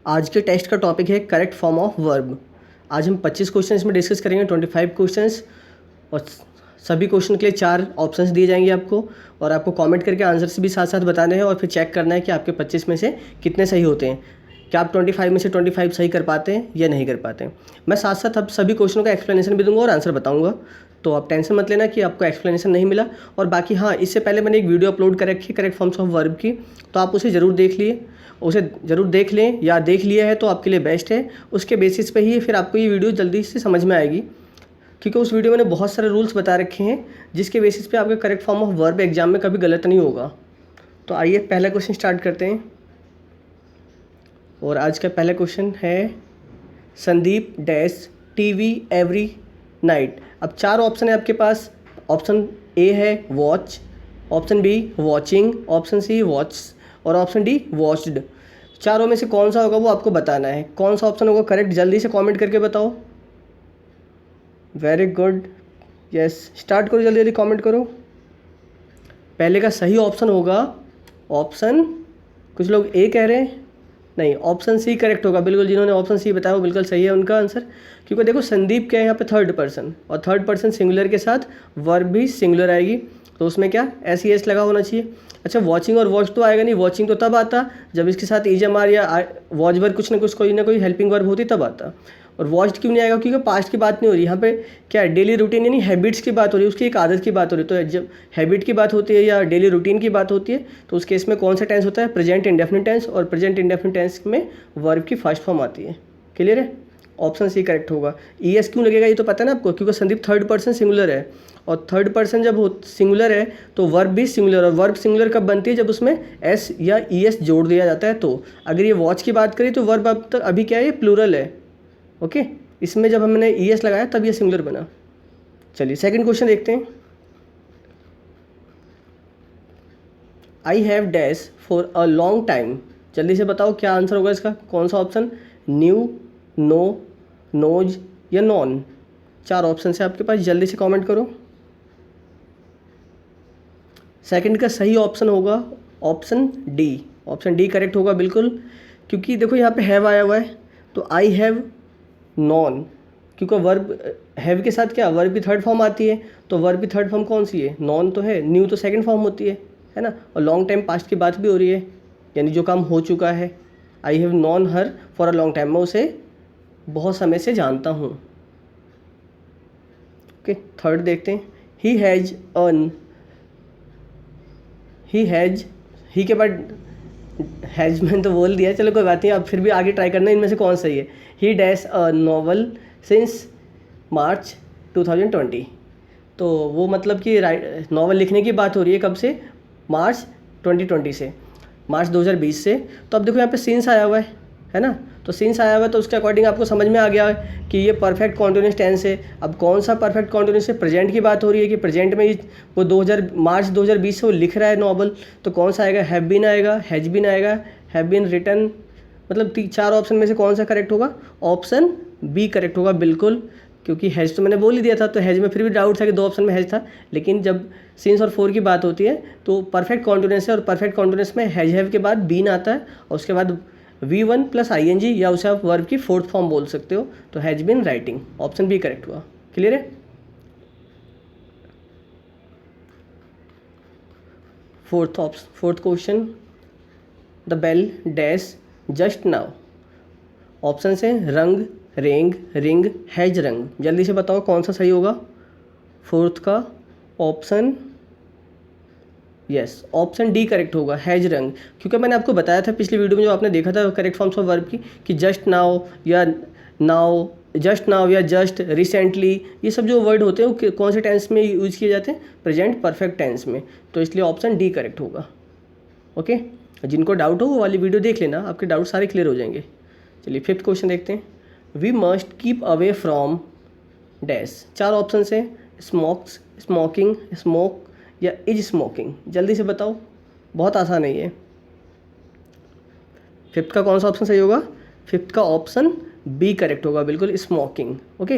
आज के टेस्ट का टॉपिक है करेक्ट फॉर्म ऑफ वर्ब। आज हम 25 क्वेश्चन इसमें डिस्कस करेंगे, 25 क्वेश्चंस, और सभी क्वेश्चन के लिए 4 ऑप्शंस दिए जाएंगे आपको, और आपको कमेंट करके आंसर्स भी साथ साथ बताने हैं और फिर चेक करना है कि आपके 25 में से कितने सही होते हैं, क्या आप 25 में से 25 सही कर पाते हैं या नहीं कर पाते हैं। मैं साथ साथ अब सभी क्वेश्चनों का एक्सप्लेनेशन भी दूंगा और आंसर बताऊंगा, तो आप टेंशन मत लेना कि आपको एक्सप्लेनेशन नहीं मिला। और बाकी हाँ, इससे पहले मैंने एक वीडियो अपलोड कर रखी है करेक्ट फॉर्म्स ऑफ वर्ब की, तो आप उसे ज़रूर देख लिए, उसे ज़रूर देख लें, या देख लिया है तो आपके लिए बेस्ट है। उसके बेसिस पे ही फिर आपको ये वीडियो जल्दी से समझ में आएगी, क्योंकि उस वीडियो में मैंने बहुत सारे रूल्स बता रखे हैं जिसके बेसिस पे आपका correct form of verb exam में कभी गलत नहीं होगा। तो आइए पहला क्वेश्चन स्टार्ट करते हैं। और आज का पहला क्वेश्चन है Sandeep dash TV every night. अब 4 ऑप्शन है आपके पास। ऑप्शन ए है watch, option B watching, option C watch और ऑप्शन डी वॉच्ड। चारों में से कौन सा होगा वो आपको बताना है। कौन सा ऑप्शन होगा करेक्ट, जल्दी से कमेंट करके बताओ। वेरी गुड, यस, स्टार्ट करो, जल्दी जल्दी कमेंट करो। पहले का सही ऑप्शन होगा ऑप्शन, कुछ लोग ए कह रहे हैं, नहीं, ऑप्शन सी करेक्ट होगा बिल्कुल। जिन्होंने ऑप्शन सी बताया वो बिल्कुल सही है उनका आंसर, क्योंकि देखो संदीप क्या है यहाँ पे थर्ड पर्सन, और थर्ड पर्सन सिंगुलर के साथ वर्ब भी सिंगुलर आएगी, तो उसमें क्या एस ई एस लगा होना चाहिए। अच्छा, वॉचिंग और वॉच तो आएगा नहीं, वॉचिंग तो तब आता जब इसके साथ ईजमार या वॉच वर्ब कुछ ना कोई हेल्पिंग वर्ब होती तब आता। और वॉच्ड क्यों नहीं आएगा, क्योंकि पास्ट की बात नहीं हो रही यहाँ पे, क्या है डेली रूटीन यानी हैबिट्स की बात हो रही है, उसकी एक आदत की बात हो रही है। तो जब हैबिट की बात होती है या डेली रूटीन की बात होती है तो उस केस में कौन सा टेंस होता है, प्रेजेंट इंडेफिनिट टेंस, और प्रेजेंट इंडेफिनिट टेंस में वर्ब की फर्स्ट फॉर्म आती है। क्लियर है, ऑप्शन सी करेक्ट होगा। ई एस क्यों लगेगा ये तो पता है ना आपको, क्योंकि संदीप थर्ड पर्सन सिंगुलर है, और थर्ड पर्सन जब सिंगुलर है तो वर्ब भी सिंगुलर, और वर्ब सिंगुलर कब बनती है, जब उसमें एस या ई एस जोड़ दिया जाता है। तो अगर ये वॉच की बात करें तो वर्ब अब तक अभी क्या है, ये प्लूरल है। ओके, इसमें जब हमने ई एस लगाया तब ये सिंगुलर बना। चलिए सेकंड क्वेश्चन देखते हैं। I have dash for a long time. जल्दी से बताओ क्या आंसर होगा इसका, कौन सा ऑप्शन, न्यू, नो, नोज या नॉन। 4 ऑप्शन है आपके पास, जल्दी से कमेंट करो। सेकंड का सही ऑप्शन होगा option D. Option D correct होगा बिल्कुल, क्योंकि देखो यहाँ पे हैव आया हुआ है, तो आई हैव नॉन, क्योंकि वर्ब हैव के साथ क्या वर्ब की थर्ड फॉर्म आती है, तो वर्ब की थर्ड फॉर्म कौन सी है, नॉन तो है, न्यू तो सेकंड फॉर्म होती है ना। और लॉन्ग टाइम पास्ट की बात भी हो रही है, यानी जो काम हो चुका है। I have non her for a long time, मैं उसे बहुत समय से जानता हूँ। ओके, थर्ड देखते हैं। ही हैज़ अर्न, ही के बाद हैज़ मैंने तो बोल दिया, चलो कोई बात नहीं, अब फिर भी आगे ट्राई करना इनमें से कौन सही है। ही डैश अ नॉवल सिंस मार्च 2020, तो वो मतलब कि नॉवल लिखने की बात हो रही है कब से, मार्च 2020 से, मार्च 2020 से। तो अब देखो यहाँ पे सिंस आया हुआ है ना, तो सिंस आया हुआ है तो उसके अकॉर्डिंग आपको समझ में आ गया है कि ये परफेक्ट कॉन्टिन्यूस टेंस है। अब कौन सा परफेक्ट कॉन्टिन्यूस है, प्रेजेंट की बात हो रही है कि प्रेजेंट में वो मार्च 2020 से वो लिख रहा है नॉवल, तो कौन सा आएगा, हैव बीन आएगा, हैज बीन आएगा, हैव बीन रिटन। मतलब 4 ऑप्शन में से कौन सा करेक्ट होगा, ऑप्शन बी करेक्ट होगा बिल्कुल, क्योंकि हैज तो मैंने बोल ही दिया था, तो हैज में फिर भी डाउट था कि 2 ऑप्शन में हैज था, लेकिन जब सिंस और फोर की बात होती है तो परफेक्ट कॉन्टिन्यूस है, और परफेक्ट कॉन्टिन्यूस में हैज हैव के बाद बीन आता है, और उसके बाद V1 प्लस ING, या उसे आप वर्ब की फोर्थ फॉर्म बोल सकते हो, तो has been writing, option B correct हुआ। क्लियर है। Fourth question, the bell dash just now. Option है रंग, रेंग, रिंग, हैज रंग। जल्दी से बताओ कौन सा सही होगा। फोर्थ का option, yes, option D correct होगा, हैज रंग, क्योंकि मैंने आपको बताया था पिछली वीडियो में जो आपने देखा था करेक्ट फॉर्म्स ऑफ वर्ब की, कि जस्ट नाउ या जस्ट रिसेंटली, ये सब जो वर्ड होते हैं वो कौन से टेंस में यूज किए जाते हैं, प्रेजेंट परफेक्ट टेंस में, तो इसलिए ऑप्शन डी करेक्ट होगा। ओके, जिनको डाउट हो वो वाली वीडियो देख लेना, आपके डाउट सारे क्लियर हो जाएंगे। चलिए फिफ्थ क्वेश्चन देखते हैं। We must keep away from dash. 4 option है, स्मोक्स, स्मोकिंग, स्मोक या इज स्मोकिंग। जल्दी से बताओ, बहुत आसान है ये। फिफ्थ का कौन सा ऑप्शन सही होगा, फिफ्थ का ऑप्शन बी करेक्ट होगा बिल्कुल, smoking. Okay,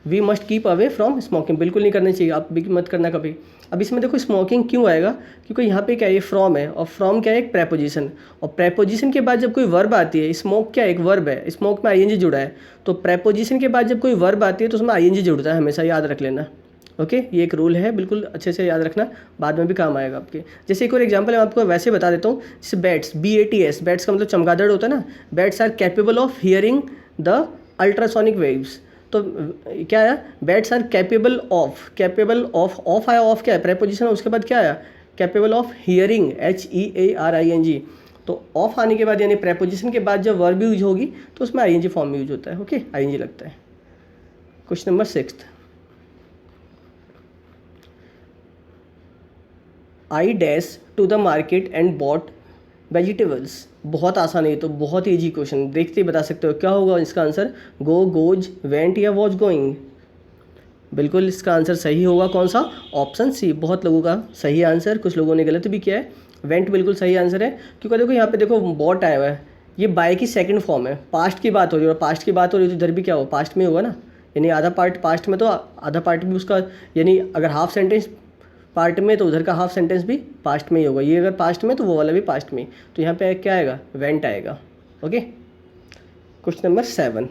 we must keep away from smoking, बिल्कुल नहीं करनी चाहिए, आप भी मत करना कभी। अब इसमें देखो स्मोकिंग क्यों आएगा, क्योंकि यहाँ पे क्या है, ये फ्रॉम है, और फ्रॉम क्या है, एक प्रेपोजिशन, और प्रेपोजिशन के बाद जब कोई वर्ब आती है, स्मोक क्या एक वर्ब है, स्मोक में आईएनजी जुड़ा है, तो प्रेपोजिशन के बाद जब कोई वर्ब आती है तो उसमें आईएनजी जुड़ता है, हमेशा याद रख लेना। ओके, ये एक रूल है, बिल्कुल अच्छे से याद रखना, बाद में भी काम आएगा आपके। जैसे एक और एग्जांपल मैं आपको वैसे बता देता हूँ, जैसे बैट्स, BATS, बैट्स का मतलब चमगादड़ होता है ना, bats are capable of hearing the ultrasonic waves. तो क्या आया, bats are capable of, of आया, ऑफ क्या है, प्रेपोजिशन, उसके बाद क्या आया, कैपेबल ऑफ हियरिंग, HEARING। तो ऑफ आने के बाद यानी प्रेपोजिशन के बाद जब वर्ब यूज होगी तो उसमें आईएनजी फॉर्म में यूज होता है। ओके, आईएनजी लगता है। Question number 6, I dash to the market and bought vegetables. बहुत आसान है, तो बहुत ईजी क्वेश्चन, देखते ही बता सकते हो क्या होगा इसका आंसर, गो, गोज, वेंट या वॉज गोइंग। बिल्कुल इसका आंसर सही होगा कौन सा, ऑप्शन सी, बहुत लोगों का सही आंसर, कुछ लोगों ने गलत भी किया है। वेंट बिल्कुल सही आंसर है, क्योंकि देखो यहाँ पे देखो बॉट आया हुआ है, ये बाय की सेकंड फॉर्म है, पास्ट की बात हो रही है, और पास्ट की बात हो रही है तो इधर भी क्या हो, पास्ट में होगा ना, यानी आधा पार्ट पास्ट में तो आधा पार्ट भी उसका, यानी अगर हाफ सेंटेंस पार्ट में तो उधर का हाफ सेंटेंस भी पास्ट में ही होगा, ये अगर पास्ट में तो वो वाला भी पास्ट में, तो यहाँ पे क्या आएगा, वेंट आएगा। Okay, question number 7,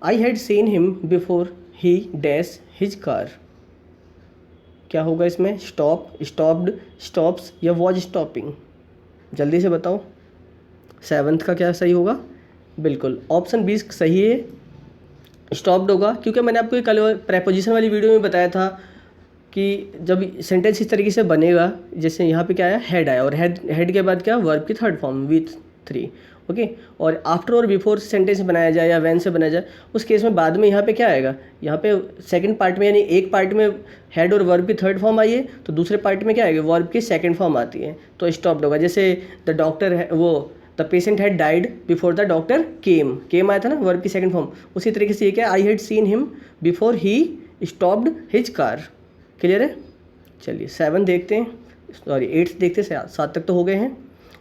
I had seen him before he dash his car. क्या होगा इसमें, स्टॉप, स्टॉप्ड, स्टॉप्स या वॉज स्टॉपिंग, जल्दी से बताओ। 7th का क्या सही होगा, बिल्कुल ऑप्शन बी सही है, स्टॉप्ड होगा, क्योंकि मैंने आपको कल प्रेपोजिशन वाली वीडियो में बताया था कि जब सेंटेंस इस तरीके से बनेगा, जैसे यहाँ पे क्या आया, हेड आया, और हेड के बाद क्या, वर्ब की थर्ड फॉर्म विथ 3। ओके, और आफ्टर और बिफोर सेंटेंस बनाया जाए या व्हेन से बनाया जाए, उस केस में बाद में यहाँ पे क्या आएगा, यहाँ पे सेकंड पार्ट में, यानी एक पार्ट में हेड और वर्ब की थर्ड फॉर्म आई है, तो दूसरे पार्ट में क्या आएगा, वर्ब की सेकंड फॉर्म आती है, तो स्टॉप्ड होगा। जैसे द डॉक्टर है, वो the patient had died before the doctor केम आया था ना, वर्ब की सेकंड फॉर्म, उसी तरीके से ये क्या, I had seen him before he stopped his car. Clear है, चलिए 7 देखते हैं, सॉरी 8 देखते हैं, 7 तक तो हो गए हैं।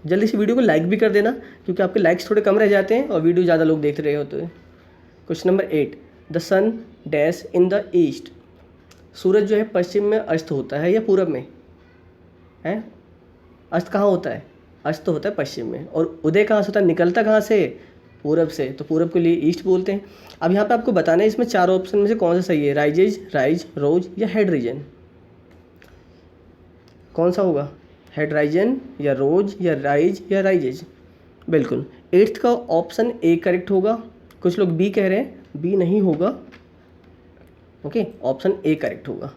जल्दी से वीडियो को लाइक भी कर देना, क्योंकि आपके लाइक्स थोड़े कम रह जाते हैं और वीडियो ज़्यादा लोग देख रहे होते हैं। Question number 8, the sun dash in the east. सूरज जो है पश्चिम में अस्त होता है या पूरब में है, अस्त कहाँ होता है, अस्त तो होता है पश्चिम में, और उदय कहाँ से होता है, निकलता कहाँ से, पूरब से, तो पूरब के लिए ईस्ट बोलते हैं। अब यहाँ पे आपको बताना है इसमें 4 ऑप्शन में से कौन सा सही है, राइजेज, राइज, रोज या हेड रीजन, कौन सा होगा, हेड राइजन या रोज या राइज या राइजेज। बिल्कुल 8th का ऑप्शन ए करेक्ट होगा, कुछ लोग बी कह रहे हैं, बी नहीं होगा। ओके, ऑप्शन ए करेक्ट होगा।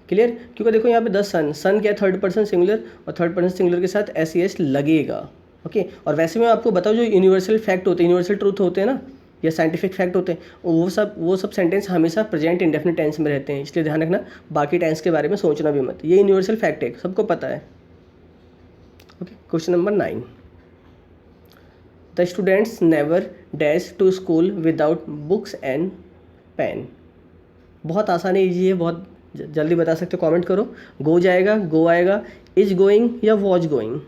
क्लियर, क्योंकि देखो यहाँ पे द सन क्या है, थर्ड पर्सन सिंगुलर, और थर्ड पर्सन सिंगुलर के साथ SES लगेगा। ओके, और वैसे मैं आपको बताऊँ, जो यूनिवर्सल फैक्ट होते हैं, यूनिवर्सल ट्रूथ होते हैं ना, या साइंटिफिक फैक्ट होते हैं, वो सब सेंटेंस हमेशा प्रेजेंट इंडेफिनिट टेंस में रहते हैं, इसलिए ध्यान रखना, बाकी टेंस के बारे में सोचना भी मत, ये यूनिवर्सल फैक्ट है, सबको पता है। Okay, question number 9, the students never dash to school without books and pen. बहुत आसान है, ईजी है, बहुत जल्दी बता सकते हो, कमेंट करो। गो जाएगा, गो आएगा, इज गोइंग या वॉज गोइंग।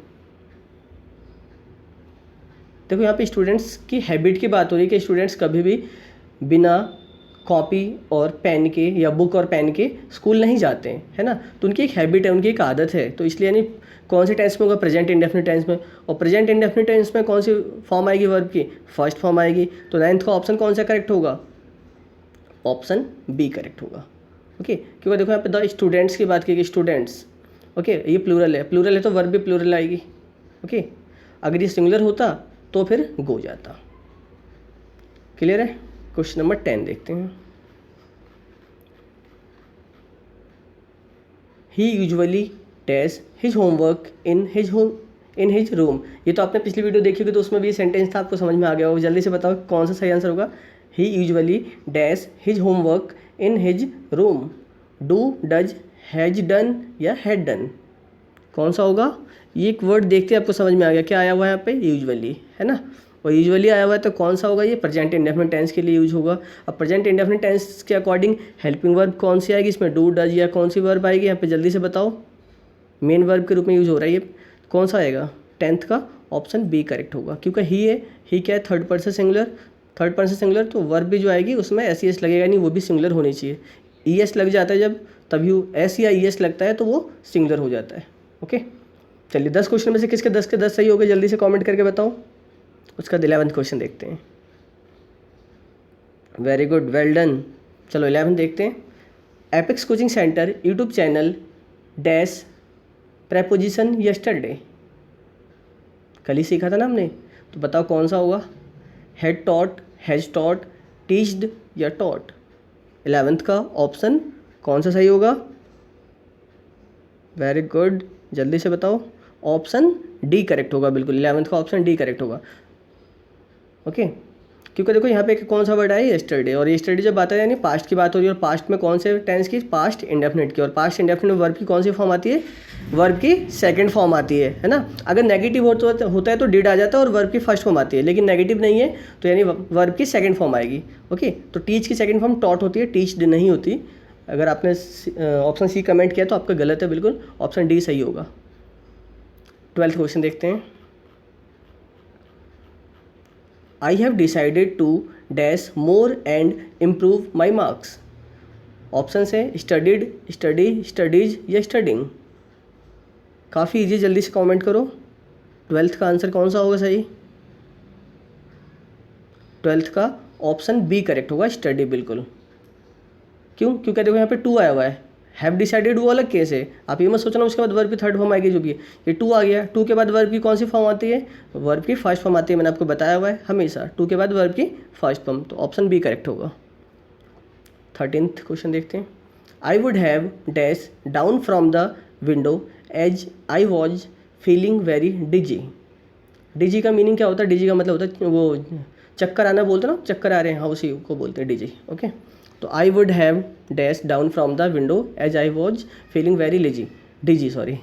देखो यहाँ पे स्टूडेंट्स की हैबिट की बात हो रही है कि स्टूडेंट्स कभी भी बिना कॉपी और पेन के या बुक और पेन के स्कूल नहीं जाते हैं, है ना, तो उनकी एक हैबिट है, उनकी एक आदत है, तो इसलिए यानी कौन से टेंस में होगा, प्रेजेंट इंडेफिनिट टेंस में, और प्रेजेंट इंडेफिनिट टेंस में कौन सी फॉर्म आएगी, वर्ब की फर्स्ट फॉर्म आएगी, तो 9th का ऑप्शन कौन सा करेक्ट होगा, ऑप्शन बी करेक्ट होगा। ओके, क्योंकि देखो यहाँ पे द स्टूडेंट्स की बात की गई, स्टूडेंट्स, ओके, ये प्लूरल है तो वर्ब भी प्लूरल आएगी। ओके, अगर ये सिंगुलर होता तो फिर गो जाता। क्लियर है, क्वेश्चन नंबर 10 देखते हैं, he usually dash his homework in his room. ये तो आपने पिछली वीडियो देखी होगी, तो उसमें भी ये सेंटेंस था, आपको समझ में आ गया होगा। जल्दी से बताओ कौन सा सही आंसर होगा, he usually dash his homework in his room, do, does, has done या हैड डन, कौन सा होगा। ये एक वर्ड देखते आपको समझ में आ गया, क्या आया हुआ है यहाँ पे, यूजुअली, है ना, और यूजुअली आया हुआ है, तो कौन सा होगा, ये प्रेजेंट इंडेफिनिट टेंस के लिए यूज होगा। अब प्रेजेंट इंडेफिनिट टेंस के अकॉर्डिंग हेल्पिंग वर्ब कौन सी आएगी इसमें, डू, डज या कौन सी वर्ब आएगी यहाँ पे, जल्दी से बताओ। मेन वर्ब के रूप में यूज हो रहा है ये, कौन सा आएगा, 10th का ऑप्शन बी करेक्ट होगा, क्योंकि ही है, ही क्या है, third person singular, third person singular, तो वर्ब भी जो आएगी उसमें एस ई एस लगेगा नहीं, वो भी सिंगुलर होनी चाहिए। ई एस लग जाता है जब, तभी एस या ई एस लगता है तो वो सिंगुलर हो जाता है। ओके, चलिए 10 क्वेश्चन में से किसके 10 के 10 सही हो गए, जल्दी से कमेंट करके बताओ। उसका 11वां क्वेश्चन देखते हैं। Very good, well done. चलो 11 देखते हैं। Epics coaching centre YouTube channel dash preposition yesterday, कल ही सीखा था ना हमने, तो बताओ कौन सा होगा। हैड टॉट, हैज टॉट, टीच्ड या टॉट। 11th का ऑप्शन कौन सा सही होगा। वेरी गुड, जल्दी से बताओ। ऑप्शन डी करेक्ट होगा, बिल्कुल 11th का ऑप्शन डी करेक्ट होगा। ओके, क्योंकि देखो यहाँ पे कौन सा वर्ड है, यस्टरडे, और यस्टरडे जब आता है यानी पास्ट की बात हो रही है, और पास्ट में कौन से टेंस की, पास्ट इंडेफिनिट की, और पास्ट इंडेफिनिट में वर्ब की कौन सी फॉर्म आती है, वर्ब की सेकंड फॉर्म आती है ना। अगर नेगेटिव होता है तो डिड आ जाता है और वर्ब की फर्स्ट फॉर्म आती है, लेकिन नेगेटिव नहीं है तो यानी वर्ब की सेकंड फॉर्म आएगी। ओके, तो टीच की सेकंड फॉर्म टॉट होती है, टीच्ड नहीं होती। अगर आपने ऑप्शन सी कमेंट किया तो आपका गलत है, बिल्कुल ऑप्शन डी सही होगा। 12th क्वेश्चन देखते हैं। I have decided to dash more and improve my marks. Option है स्टडीड, स्टडी, स्टडीज या स्टडिंग। काफ़ी इजी, जल्दी से कमेंट करो। 12th का आंसर कौन सा होगा सही। 12th का ऑप्शन बी करेक्ट होगा, स्टडी, बिल्कुल। क्यों, क्योंकि देखो यहाँ पे टू आया हुआ है, हैव डिसाइडेड वो अलग केस है। आप ये मत सोचना उसके बाद वर्ब की थर्ड फॉर्म आएगी, जो कि ये टू आ गया, टू के बाद वर्ब की कौन सी फॉर्म आती है, वर्ब की फर्स्ट फॉर्म आती है। मैंने आपको बताया हुआ है हमेशा टू के बाद वर्ब की फर्स्ट फॉर्म, तो ऑप्शन बी करेक्ट होगा। 13th क्वेश्चन देखते हैं। I would have dash down from the window as I was feeling very dizzy. Dizzy का मीनिंग क्या होता है, डिजी का मतलब होता है वो चक्कर आना, बोलते ना चक्कर आ रहे हैं, हाँ उसी को बोलते हैं डिजी। ओके, तो I would have dash down from the window as I was feeling very dizzy sorry.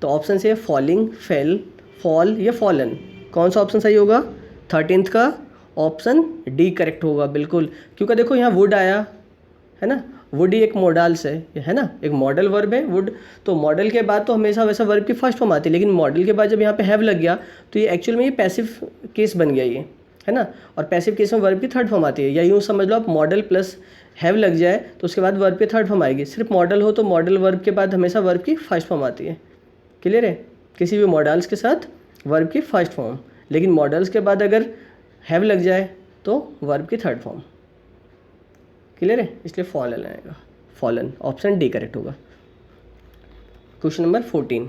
तो ऑप्शन से फॉलिंग, फेल, फॉल या फॉलन, कौन सा ऑप्शन सही होगा। 13th का ऑप्शन डी करेक्ट होगा, बिल्कुल। क्योंकि देखो यहाँ वुड आया है ना, वुड ही एक मॉडल्स है ना, एक मॉडल वर्ब है वुड। तो मॉडल के बाद तो हमेशा वैसा वर्ब की फर्स्ट फॉर्म आती है, लेकिन मॉडल के बाद जब यहाँ पे हैव लग गया तो ये एक्चुअल में ये पैसिव केस बन गया ये, है ना। और पैसिव केस में वर्ब की थर्ड फॉर्म आती है, या यूँ समझ लो आप मॉडल प्लस हैव लग जाए तो उसके बाद वर्ब की थर्ड फॉर्म आएगी। सिर्फ मॉडल हो तो मॉडल वर्ब के बाद हमेशा वर्ब की फर्स्ट फॉर्म आती है। क्लियर है, किसी भी मॉडल्स के साथ वर्ब की फर्स्ट फॉर्म, लेकिन मॉडल्स के बाद अगर हैव लग जाए तो वर्ब की थर्ड फॉर्म। क्लियर है, इसलिए फॉलन आएगा, फॉलन, ऑप्शन डी करेक्ट होगा। Question number 14।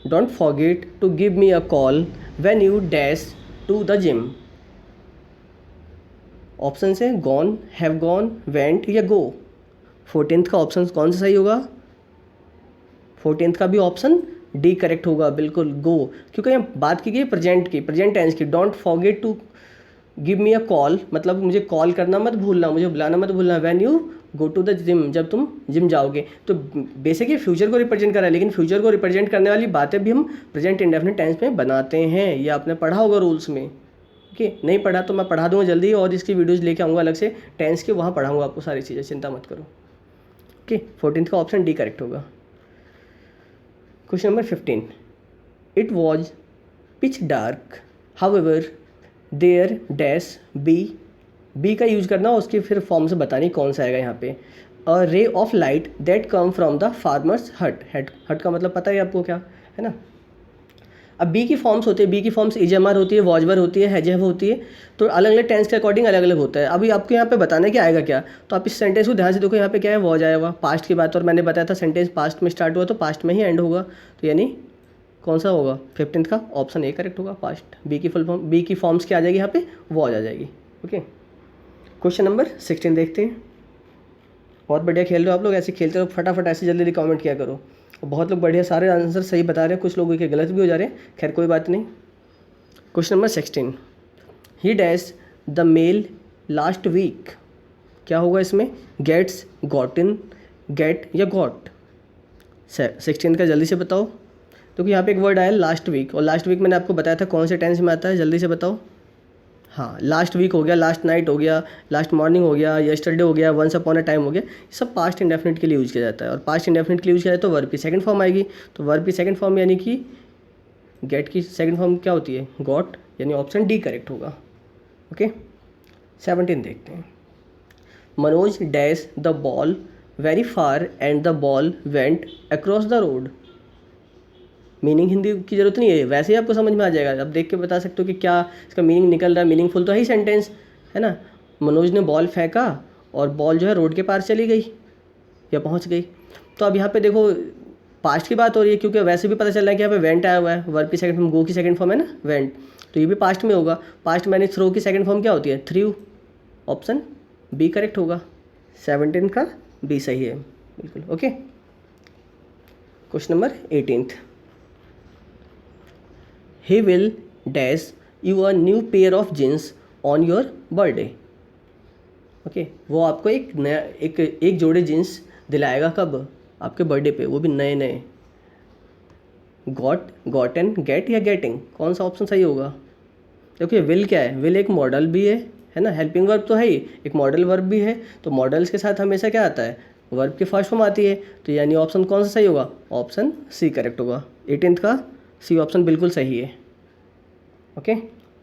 Don't forget to give me a call when you dash to the gym. Option है गॉन, हैव गॉन, वेंट या गो। 14th का option कौन सा सही होगा। 14th का भी ऑप्शन डी करेक्ट होगा, बिल्कुल गो। क्योंकि यहाँ बात की गई प्रेजेंट की, प्रेजेंट टेंस की। Don't forget to give me a call, मतलब मुझे कॉल करना मत भूलना, मुझे बुलाना मत भूलना। When you go to the gym, जब तुम जिम जाओगे। तो बेसिकली फ्यूचर को रिप्रेजेंट कर रहा है, लेकिन फ्यूचर को रिप्रेजेंट करने वाली बातें भी हम प्रेजेंट इंडेफिनिट टेंस में बनाते हैं। ये आपने पढ़ा होगा रूल्स में। ओके, नहीं पढ़ा तो मैं पढ़ा दूंगा जल्दी, और इसकी वीडियोज़ लेके आऊँगा अलग से टेंस के, वहाँ पढ़ाऊँगा आपको सारी चीज़ें, चिंता मत करो। ओके, 14th का ऑप्शन डी करेक्ट होगा। Question number 15। It was pitch dark however there dash B का यूज करना, उसकी फिर फॉर्म से बतानी कौन सा आएगा यहाँ पे। A ray of light that come from the farmer's hut. Hut का मतलब पता है आपको क्या है ना। अब बी की फॉर्म्स होती है, बी की फॉर्म्स इजमर होती है, वॉजवर होती है, हैजहव होती है। तो अलग अलग टेंस के अकॉर्डिंग अलग अलग होता है। अभी आपको यहाँ पे बताना है कि आएगा क्या, तो आप इस सेंटेंस को ध्यान से देखो। यहाँ पे क्या है, वॉज आया हुआ, पास्ट की बात, और मैंने बताया था सेंटेंस पास्ट में स्टार्ट हुआ तो पास्ट में ही एंड होगा। तो यानी कौन सा होगा, 15th का ऑप्शन ए करेक्ट होगा, पास्ट। बी की फुल फॉर्म, बी की फॉर्म्स क्या आ जाएगी यहाँ पे, वॉज आ जाएगी। ओके, क्वेश्चन नंबर 16 देखते हैं। बहुत बढ़िया खेल रहे हो आप लोग, ऐसे खेलते रहो, फटाफट ऐसे जल्दी कमेंट किया करो। बहुत लोग बढ़िया सारे आंसर सही बता रहे हैं, कुछ लोगों के गलत भी हो जा रहे हैं, खैर कोई बात नहीं। Question number 16। He dash the mail last week. क्या होगा इसमें, गेट्स, गॉटिन, गेट या गॉट। 16 का जल्दी से बताओ। क्योंकि यहाँ पे एक वर्ड आया लास्ट वीक, और लास्ट वीक मैंने आपको बताया था कौन से टेंस में आता है, जल्दी से बताओ। हाँ, लास्ट वीक हो गया, लास्ट नाइट हो गया, लास्ट मॉर्निंग हो गया, यस्टरडे हो गया, वंस अपॉन अ टाइम हो गया। ये सब पास्ट इंडेफिनिट के लिए यूज़ किया जाता है, और पास्ट इंडेफिनिट के लिए यूज़ किया जाए तो वर्ब की सेकंड फॉर्म आएगी। तो वर्ब की सेकंड फॉर्म यानी कि गेट की सेकंड फॉर्म क्या होती है? गॉट, यानी ऑप्शन डी करेक्ट होगा। ओके 17 देखते हैं। Manoj dash the ball very far and the ball went across the road. Meaning Hindi की ज़रूरत नहीं है, वैसे ही आपको समझ में आ जाएगा, आप देख के बता सकते हो कि क्या इसका मीनिंग निकल रहा है। मीनिंगफुल तो है ही सेंटेंस, है ना। मनोज ने बॉल फेंका और बॉल जो है रोड के पार चली गई या पहुंच गई। तो अब यहाँ पे देखो पास्ट की बात हो रही है, क्योंकि वैसे भी पता चल रहा है कि यहाँ पे वेंट आया हुआ है, वर्ब की सेकंड फॉर्म गो की सेकंड फॉर्म है ना वेंट, तो ये भी पास्ट में होगा। पास्ट मैंने थ्रो की सेकंड फॉर्म क्या होती है? थ्रू। ऑप्शन बी करेक्ट होगा। 17 का बी सही है बिल्कुल। Okay question number 18th। He will dash you a new pair of jeans on your birthday. Okay वो आपको एक नया एक जोड़े जीन्स दिलाएगा, कब? आपके बर्थडे पे, वो भी नए नए। गॉट, गॉटन, गेट या गेटिंग, कौन सा ऑप्शन सही होगा? देखिए विल क्या है? विल एक मॉडल भी है ना, हेल्पिंग वर्ब तो है ही, एक मॉडल वर्ब भी है। तो मॉडल्स के साथ हमेशा क्या आता है? वर्ब की फर्स्ट फॉर्म आती है। तो यानी ऑप्शन कौन सा सही होगा? ऑप्शन सी करेक्ट होगा। 18th का सी ऑप्शन बिल्कुल सही है। ओके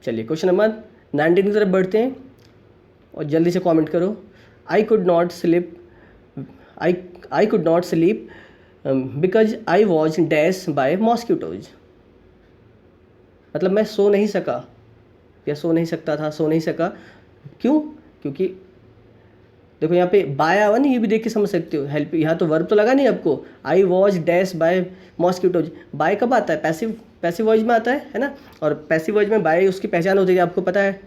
चलिए क्वेश्चन नंबर 19 की तरफ बढ़ते हैं और जल्दी से कमेंट करो। I could not sleep I could not sleep because I was dash by mosquitoes. मतलब मैं सो नहीं सका या सो नहीं सकता था, सो नहीं सका। क्यों? क्योंकि देखो यहाँ पे बाय आवा नहीं, ये भी देख के समझ सकते हो। हेल्प, यहाँ तो वर्ब तो लगा नहीं आपको। I was dash by mosquitoes, by कब आता है? पैसिव वॉइस में आता है ना। और पैसिव वॉइस में बाय उसकी पहचान होती है, आपको पता है।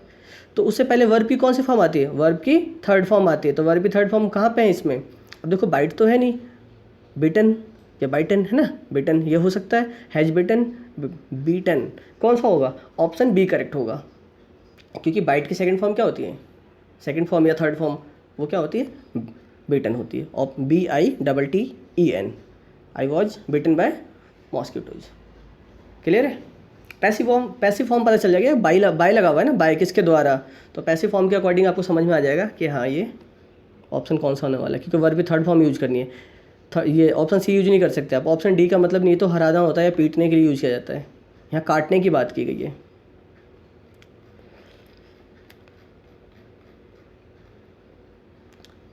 तो उससे पहले वर्ब की कौन सी फॉर्म आती है? वर्ब की थर्ड फॉर्म आती है। तो वर्ब की थर्ड फॉर्म कहाँ पे है इसमें? अब देखो बाइट तो है नहीं, बिटन या बाइटन है ना, बिटन ये हो सकता है, हैज बिटन, बीटन, कौन सा होगा? ऑप्शन बी करेक्ट होगा। क्योंकि बाइट की सेकंड फॉर्म क्या होती है? सेकंड फॉर्म या थर्ड फॉर्म वो क्या होती है? बीटन होती है। और BITTEN, I was bitten by mosquitoes. Clear है? पैसिव फॉर्म पता चल जाएगा, बाय लगा हुआ है ना, बाय किसके द्वारा। तो पैसिव फॉर्म के अकॉर्डिंग आपको समझ में आ जाएगा कि हाँ ये ऑप्शन कौन सा होने वाला है, क्योंकि वर्ब की थर्ड फॉर्म यूज करनी है। ये ऑप्शन सी यूज नहीं कर सकते आप। ऑप्शन डी का मतलब नहीं तो हराना होता है या पीटने के लिए यूज किया जाता है, यहाँ काटने की बात की गई है।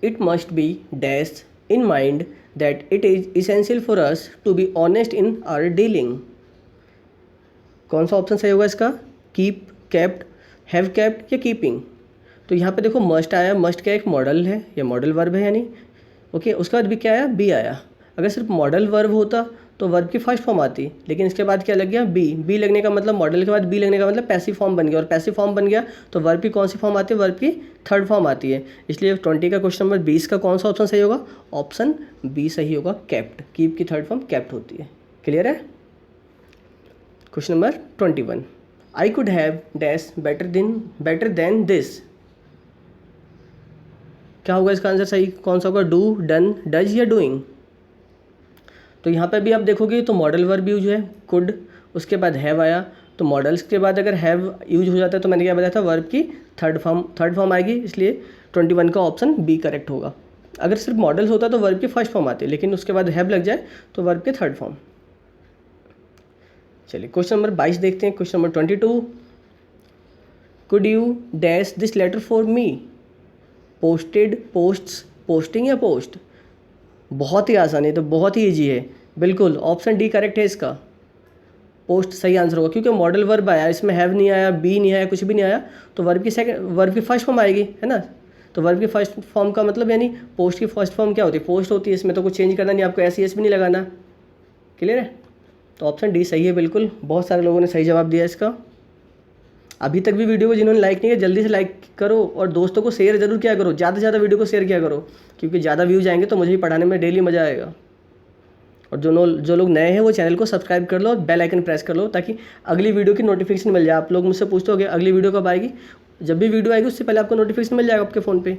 It must be dash in mind that it is essential for us to be honest in our dealing. कौन सा ऑप्शन सही होगा इसका? कीप, केप्ट, हैव केप्ट या कीपिंग। तो यहाँ पे देखो मस्ट आया, मस्ट क्या एक मॉडल है या मॉडल वर्ब है यानी। ओके उसके बाद भी क्या आया? बी आया। अगर सिर्फ मॉडल वर्ब होता तो वर्ब की फर्स्ट फॉर्म आती, लेकिन इसके बाद क्या लग गया? बी लगने का मतलब, मॉडल के बाद बी लगने का मतलब पैसिव फॉर्म बन गया। और पैसिव फॉर्म बन गया तो वर्ब की कौन सी फॉर्म आती है? वर्ब की थर्ड फॉर्म आती है। इसलिए 20 का क्वेश्चन नंबर 20 का कौन सा ऑप्शन सही होगा? ऑप्शन बी सही होगा, केप्ट। कीप की थर्ड फॉर्म केप्ट होती है। क्लियर है? Question number 21। I could have dash better than this. क्या होगा इसका आंसर सही? कौन सा होगा? डू, डन, डज या डूइंग। तो यहाँ पे भी आप देखोगे तो मॉडल वर्ब यूज है कुड, उसके बाद हैव आया। तो मॉडल्स के बाद अगर हैव यूज हो जाता है तो मैंने क्या बताया था? वर्ब की थर्ड फॉर्म आएगी। इसलिए 21 का ऑप्शन बी करेक्ट होगा। अगर सिर्फ मॉडल्स होता तो वर्ब की फर्स्ट फॉर्म आती है, लेकिन उसके बाद हैव लग जाए तो वर्ब की थर्ड फॉर्म। चलिए क्वेश्चन नंबर 22 देखते हैं। Question number 22। Could you dash this letter for me. Posted, posts, posting या पोस्ट। बहुत ही आसान है, तो बहुत ही ईजी है बिल्कुल। ऑप्शन डी करेक्ट है इसका, पोस्ट सही आंसर होगा। क्योंकि मॉडल वर्ब आया, इसमें हैव नहीं आया, बी नहीं आया, कुछ भी नहीं आया। तो वर्ब की फर्स्ट फॉर्म आएगी, है ना। तो वर्ब की फर्स्ट फॉर्म का मतलब यानी पोस्ट की फर्स्ट फॉर्म क्या होती है? पोस्ट होती है। इसमें तो कुछ चेंज करना नहीं आपको, एस भी नहीं लगाना। क्लियर है? तो ऑप्शन डी सही है बिल्कुल। बहुत सारे लोगों ने सही जवाब दिया इसका। अभी तक भी वीडियो को जिन्होंने लाइक नहीं किया जल्दी से लाइक करो और दोस्तों को शेयर जरूर किया करो, ज़्यादा से ज़्यादा वीडियो को शेयर किया करो, क्योंकि ज़्यादा व्यूज आएंगे तो मुझे भी पढ़ाने में डेली मज़ा आएगा। और जो लोग नए हैं वो चैनल को सब्सक्राइब कर लो और बेल आइकन प्रेस कर लो, ताकि अगली वीडियो की नोटिफिकेशन मिल जाए। आप लोग मुझसे पूछते हो अगली वीडियो कब आएगी? जब भी वीडियो आएगी उससे पहले आपको नोटिफिकेशन मिल जाएगा आपके फ़ोन पे,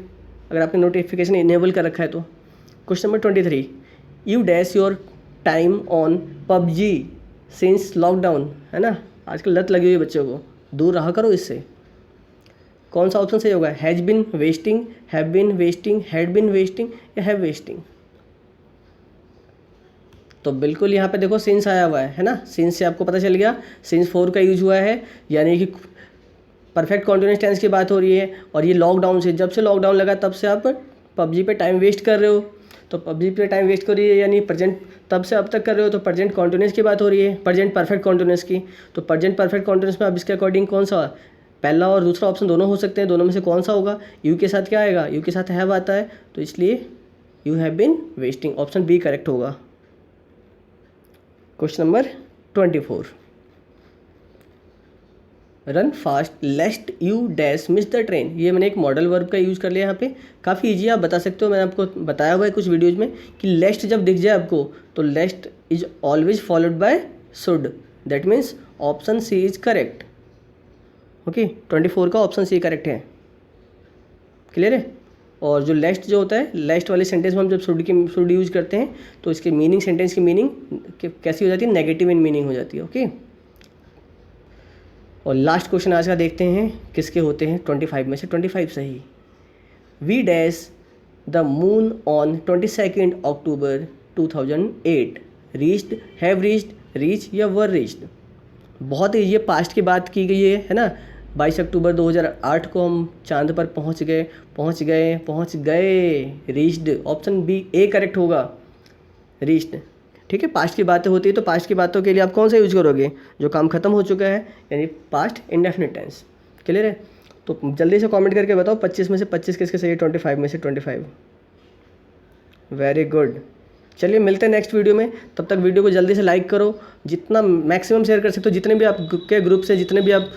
अगर आपने नोटिफिकेशन इनेबल कर रखा है तो। Question number 23। You dash your time on PUBG since lockdown, है ना। आजकल लत लगी हुई है बच्चों को, दूर रहा करो इससे। कौन सा ऑप्शन सही होगा? Has been wasting, have been wasting, had been wasting या हैव वेस्टिंग। तो बिल्कुल यहाँ पे देखो सिंस आया हुआ है ना, सिंस से आपको पता चल गया सिंस 4 का यूज हुआ है, यानी कि परफेक्ट कॉन्टिन्यूस टेंस की बात हो रही है। और ये लॉकडाउन से, जब से लॉकडाउन लगा तब से आप पबजी पे टाइम वेस्ट कर रहे हो, तो पबजी पे टाइम वेस्ट कर रही है यानी प्रेजेंट तब से अब तक कर रहे हो, तो प्रेजेंट कॉन्टिन्यूस की बात हो रही है, प्रेजेंट परफेक्ट कॉन्टिन्यूस की। तो प्रेजेंट परफेक्ट कॉन्टिन्यूस में अब इसके अकॉर्डिंग कौन सा, पहला और दूसरा ऑप्शन दोनों हो सकते हैं, दोनों में से कौन सा होगा? यू के साथ क्या आएगा? यू के साथ हैव आता है, तो इसलिए you have been wasting, option B correct होगा। Question number 24, run fast lest you dash miss the train. ये मैंने एक मॉडल वर्ब का यूज़ कर लिया यहाँ पे, काफ़ी इजी, आप बता सकते हो, मैंने आपको बताया हुआ है कुछ वीडियोज़ में कि लेस्ट जब दिख जाए आपको तो lest is always followed by should, that means option C is correct. Okay, 24 का ऑप्शन सी करेक्ट है, क्लियर है। और जो लेस्ट जो होता है, लेस्ट वाले सेंटेंस में हम जब शुड यूज़ करते हैं तो इसके मीनिंग, सेंटेंस की मीनिंग कैसी हो जाती है? नेगेटिव इन मीनिंग हो जाती है। ओके, और लास्ट क्वेश्चन आज का देखते हैं किसके होते हैं 25 में से 25 सही। We dash the moon on 22 October 2008, reached, have reached, reach या वर रीच्ड। बहुत ही ये पास्ट की बात की गई है ना। 22 अक्टूबर 2008 को हम चांद पर पहुंच गए, reached, option B A correct होगा, रीच्ड। ठीक है, पास्ट की बातें होती है तो पास्ट की बातों के लिए आप कौन सा यूज करोगे? जो काम खत्म हो चुका है, यानी पास्ट इंडेफिनिट टेंस, क्लियर है। तो जल्दी से कमेंट करके बताओ 25 में से 25 किसके सही है? 25 में से 25, वेरी गुड। चलिए मिलते हैं नेक्स्ट वीडियो में, तब तक वीडियो को जल्दी से लाइक करो, जितना मैक्सिमम शेयर कर सकते हो, जितने भी आपके ग्रुप से, जितने भी आप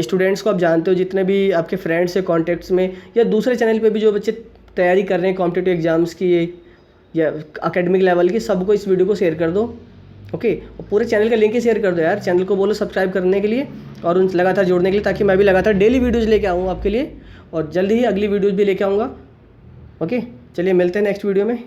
स्टूडेंट्स को आप जानते हो, जितने भी आपके फ्रेंड्स है कॉन्टेक्ट्स में, या दूसरे चैनल पे भी जो बच्चे तैयारी कर रहे हैं कॉम्पिटिटिव एग्जाम्स की या एकेडमिक लेवल की, सबको इस वीडियो को शेयर कर दो। ओके, और पूरे चैनल का लिंक ही शेयर कर दो यार, चैनल को बोलो सब्सक्राइब करने के लिए और उन लगातार जोड़ने के लिए, ताकि मैं भी लगातार डेली वीडियोज़ लेके आऊँ आपके लिए, और जल्दी ही अगली वीडियोज़ भी लेके आऊँगा। ओके, चलिए मिलते हैं नेक्स्ट वीडियो में।